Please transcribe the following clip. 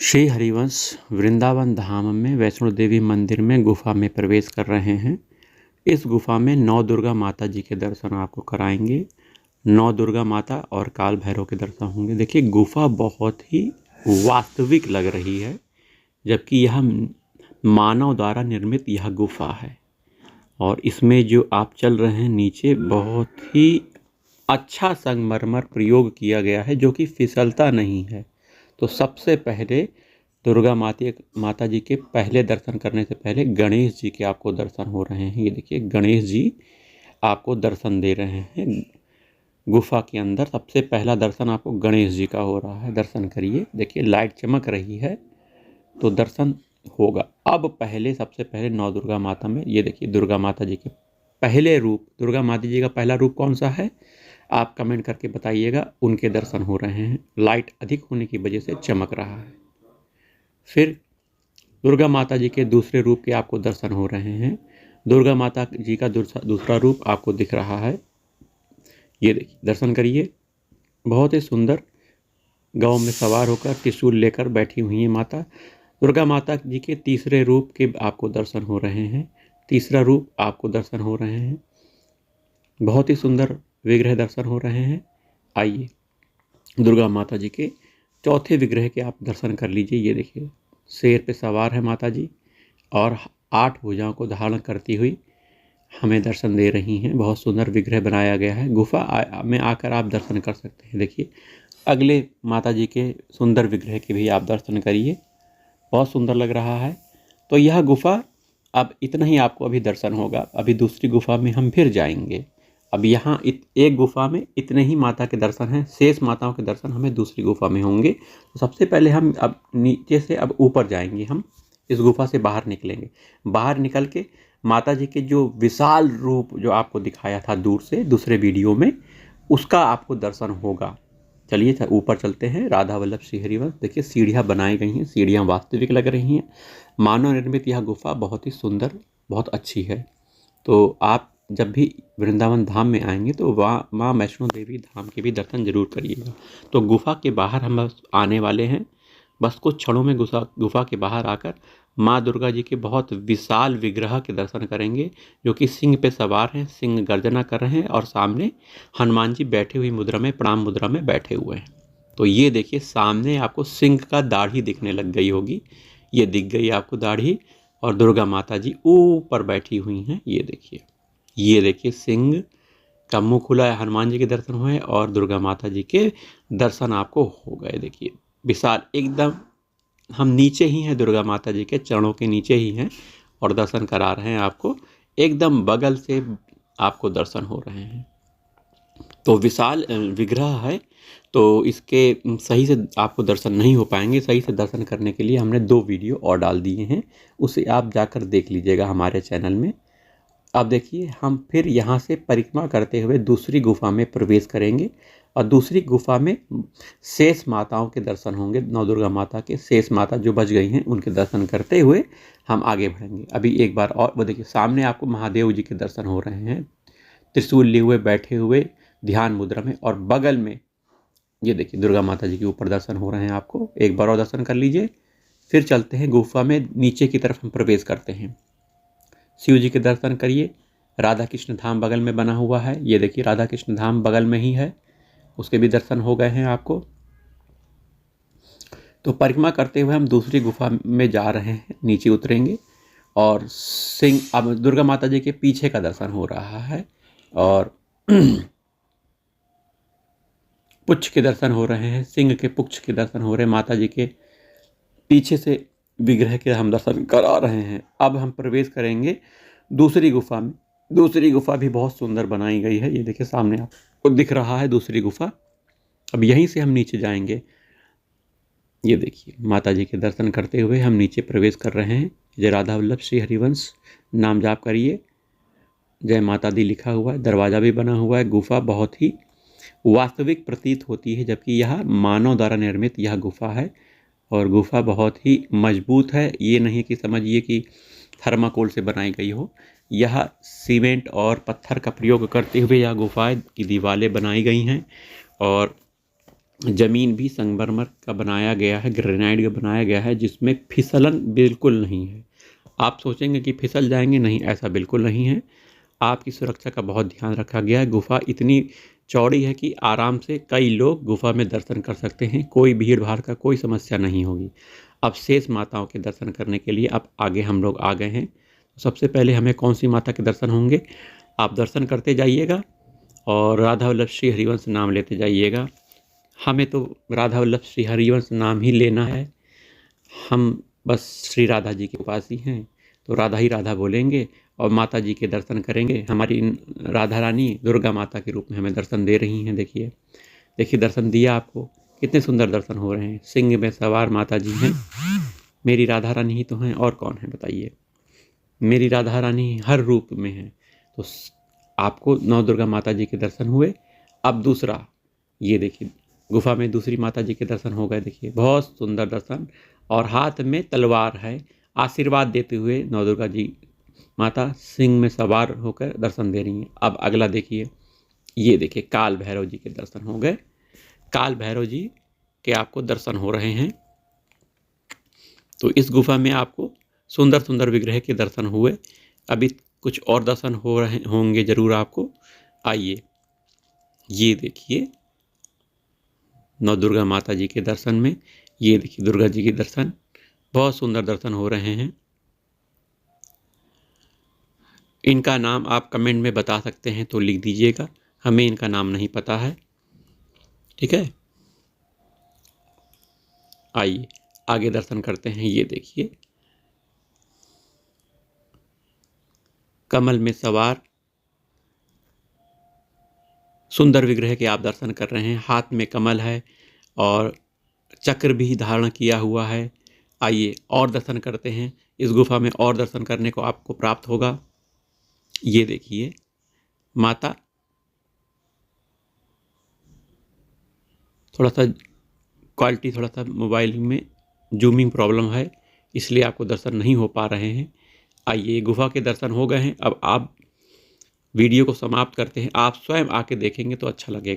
श्री हरिवंश वृंदावन धाम में वैष्णो देवी मंदिर में गुफा में प्रवेश कर रहे हैं। इस गुफा में 9 दुर्गा माता जी के दर्शन आपको कराएंगे। 9 दुर्गा माता और काल भैरव के दर्शन होंगे। देखिए गुफा बहुत ही वास्तविक लग रही है, जबकि यह मानव द्वारा निर्मित यह गुफा है। और इसमें जो आप चल रहे हैं नीचे बहुत ही अच्छा संगमरमर प्रयोग किया गया है, जो कि फिसलता नहीं है। तो सबसे पहले दुर्गा माता जी के पहले दर्शन करने से पहले गणेश जी के आपको दर्शन हो रहे हैं। ये देखिए गणेश जी आपको दर्शन दे रहे हैं। गुफा के अंदर सबसे पहला दर्शन आपको गणेश जी का हो रहा है। दर्शन करिए, देखिए लाइट चमक रही है तो दर्शन होगा। अब पहले सबसे पहले 9 दुर्गा माता में ये देखिए दुर्गा माता जी के पहले रूप, दुर्गा माता जी का पहला रूप कौन सा है आप कमेंट करके बताइएगा। उनके दर्शन हो रहे हैं, लाइट अधिक होने की वजह से चमक रहा है। फिर दुर्गा माता जी के दूसरे रूप के आपको दर्शन हो रहे हैं। दुर्गा माता जी का दूसरा रूप आपको दिख रहा है। ये देखिए दर्शन करिए, बहुत ही सुंदर गौ में सवार होकर त्रिशूल लेकर बैठी हुई है माता। दुर्गा माता जी के तीसरे रूप के आपको दर्शन हो रहे हैं। तीसरा रूप आपको दर्शन हो रहे हैं। बहुत ही सुंदर विग्रह दर्शन हो रहे हैं। आइए दुर्गा माता जी के चौथे विग्रह के आप दर्शन कर लीजिए। ये देखिए शेर पे सवार है माता जी और 8 भुजाओं को धारण करती हुई हमें दर्शन दे रही हैं। बहुत सुंदर विग्रह बनाया गया है। गुफा में आकर आप दर्शन कर सकते हैं। देखिए अगले माता जी के सुंदर विग्रह के भी आप दर्शन करिए, बहुत सुंदर लग रहा है। तो यह गुफा अब इतना ही आपको अभी दर्शन होगा। अभी दूसरी गुफा में हम फिर जाएंगे। अब यहाँ एक गुफा में इतने ही माता के दर्शन हैं, शेष माताओं के दर्शन हमें दूसरी गुफा में होंगे। तो सबसे पहले हम अब नीचे से अब ऊपर जाएंगे। हम इस गुफा से बाहर निकलेंगे। बाहर निकल के माता जी के जो विशाल रूप जो आपको दिखाया था दूर से दूसरे वीडियो में, उसका आपको दर्शन होगा। चलिए ऊपर चलते हैं। राधा वल्लभ श्री हरिवंश, देखिए सीढ़ियाँ बनाई गई हैं, सीढ़ियाँ वास्तविक लग रही हैं। मानव निर्मित यह गुफा बहुत ही सुंदर, बहुत अच्छी है। तो आप जब भी वृंदावन धाम में आएंगे तो वहाँ माँ वैष्णो देवी धाम के भी दर्शन जरूर करिएगा। तो गुफा के बाहर हम बस आने वाले हैं। बस कुछ क्षणों में गुफा के बाहर आकर माँ दुर्गा जी के बहुत विशाल विग्रह के दर्शन करेंगे, जो कि सिंह पे सवार हैं, सिंह गर्जना कर रहे हैं और सामने हनुमान जी बैठे हुई मुद्रा में, प्रणाम मुद्रा में बैठे हुए हैं। तो ये देखिए सामने आपको सिंह का दाढ़ी दिखने लग गई होगी। ये दिख गई आपको दाढ़ी और दुर्गा माता जी ऊपर बैठी हुई हैं। ये देखिए सिंह का मुंह खुला है, हनुमान जी के दर्शन हुए और दुर्गा माता जी के दर्शन आपको हो गए। देखिए विशाल एकदम, हम नीचे ही हैं, दुर्गा माता जी के चरणों के नीचे ही हैं और दर्शन करा रहे हैं आपको। एकदम बगल से आपको दर्शन हो रहे हैं। तो विशाल विग्रह है, तो इसके सही से आपको दर्शन नहीं हो पाएंगे। सही से दर्शन करने के लिए हमने 2 वीडियो और डाल दिए हैं, उसे आप जाकर देख लीजिएगा हमारे चैनल में। अब देखिए हम फिर यहाँ से परिक्रमा करते हुए दूसरी गुफा में प्रवेश करेंगे और दूसरी गुफा में शेष माताओं के दर्शन होंगे। 9 दुर्गा माता के शेष माता जो बच गई हैं उनके दर्शन करते हुए हम आगे बढ़ेंगे। अभी एक बार और वो देखिए सामने आपको महादेव जी के दर्शन हो रहे हैं, त्रिशूल लिए हुए बैठे हुए ध्यान मुद्रा में। और बगल में ये देखिए दुर्गा माता जी के ऊपर दर्शन हो रहे हैं आपको। एक बार और दर्शन कर लीजिए। फिर चलते हैं गुफा में नीचे की तरफ हम प्रवेश करते हैं। शिव जी के दर्शन करिए। राधा कृष्ण धाम बगल में बना हुआ है। ये देखिए राधा कृष्ण धाम बगल में ही है, उसके भी दर्शन हो गए हैं आपको। तो परिक्रमा करते हुए हम दूसरी गुफा में जा रहे हैं, नीचे उतरेंगे और सिंह, अब दुर्गा माता जी के पीछे का दर्शन हो रहा है और पुच्छ के दर्शन हो रहे हैं, सिंह के पुच्छ के दर्शन हो रहे हैं। माता जी के पीछे से विग्रह के हम दर्शन करा रहे हैं। अब हम प्रवेश करेंगे दूसरी गुफा में। दूसरी गुफा भी बहुत सुंदर बनाई गई है। ये देखिए सामने आपको दिख रहा है दूसरी गुफा। अब यहीं से हम नीचे जाएंगे। ये देखिए माता जी के दर्शन करते हुए हम नीचे प्रवेश कर रहे हैं। जय राधा वल्लभ श्री हरिवंश नाम जाप करिए। जय माता दी लिखा हुआ है, दरवाज़ा भी बना हुआ है। गुफा बहुत ही वास्तविक प्रतीत होती है, जबकि यह मानव द्वारा निर्मित यह गुफा है और गुफा बहुत ही मजबूत है। ये नहीं कि समझिए कि थर्माकोल से बनाई गई हो। यह सीमेंट और पत्थर का प्रयोग करते हुए यह गुफा की दीवारें बनाई गई हैं और ज़मीन भी संगमरमर का बनाया गया है, ग्रेनाइट का बनाया गया है, जिसमें फिसलन बिल्कुल नहीं है। आप सोचेंगे कि फिसल जाएंगे, नहीं, ऐसा बिल्कुल नहीं है। आपकी सुरक्षा का बहुत ध्यान रखा गया है। गुफा इतनी चौड़ी है कि आराम से कई लोग गुफा में दर्शन कर सकते हैं, कोई भीड़ भाड़ का कोई समस्या नहीं होगी। अब शेष माताओं के दर्शन करने के लिए अब आगे हम लोग आ गए हैं। सबसे पहले हमें कौन सी माता के दर्शन होंगे, आप दर्शन करते जाइएगा और राधा वल्लभ श्री हरिवंश नाम लेते जाइएगा। हमें तो राधा वल्लभ श्री हरिवंश नाम ही लेना है, हम बस श्री राधा जी के पास ही हैं, तो राधा ही राधा बोलेंगे और माता जी के दर्शन करेंगे। हमारी राधा रानी दुर्गा माता के रूप में हमें दर्शन दे रही हैं। देखिए देखिए, दर्शन दिया आपको, कितने सुंदर दर्शन हो रहे हैं। सिंह में सवार माता जी हैं, मेरी राधा रानी ही तो हैं, और कौन है बताइए। मेरी राधा रानी हर रूप में है। तो आपको नौ दुर्गा माता जी के दर्शन हुए। अब दूसरा, ये देखिए गुफा में दूसरी माता जी के दर्शन हो गए। देखिए बहुत सुंदर दर्शन, और हाथ में तलवार है, आशीर्वाद देते हुए नौ दुर्गा जी माता सिंह में सवार होकर दर्शन दे रही हैं। अब अगला देखिए, ये देखिए काल भैरव जी के दर्शन हो गए। काल भैरव जी के आपको दर्शन हो रहे हैं। तो इस गुफा में आपको सुंदर सुंदर विग्रह के दर्शन हुए। अभी कुछ और दर्शन हो रहे होंगे जरूर आपको। आइए, ये देखिए नौ दुर्गा माता जी के दर्शन में, ये देखिए दुर्गा जी के दर्शन, बहुत सुंदर दर्शन हो रहे हैं। इनका नाम आप कमेंट में बता सकते हैं तो लिख दीजिएगा, हमें इनका नाम नहीं पता है, ठीक है। आइए आगे दर्शन करते हैं। ये देखिए कमल में सवार सुंदर विग्रह के आप दर्शन कर रहे हैं। हाथ में कमल है और चक्र भी धारण किया हुआ है। आइए और दर्शन करते हैं। इस गुफा में और दर्शन करने को आपको प्राप्त होगा। ये देखिए माता, थोड़ा सा क्वालिटी, थोड़ा सा मोबाइल में जूमिंग प्रॉब्लम है, इसलिए आपको दर्शन नहीं हो पा रहे हैं। आइए गुफा के दर्शन हो गए हैं। अब आप वीडियो को समाप्त करते हैं, आप स्वयं आके देखेंगे तो अच्छा लगेगा।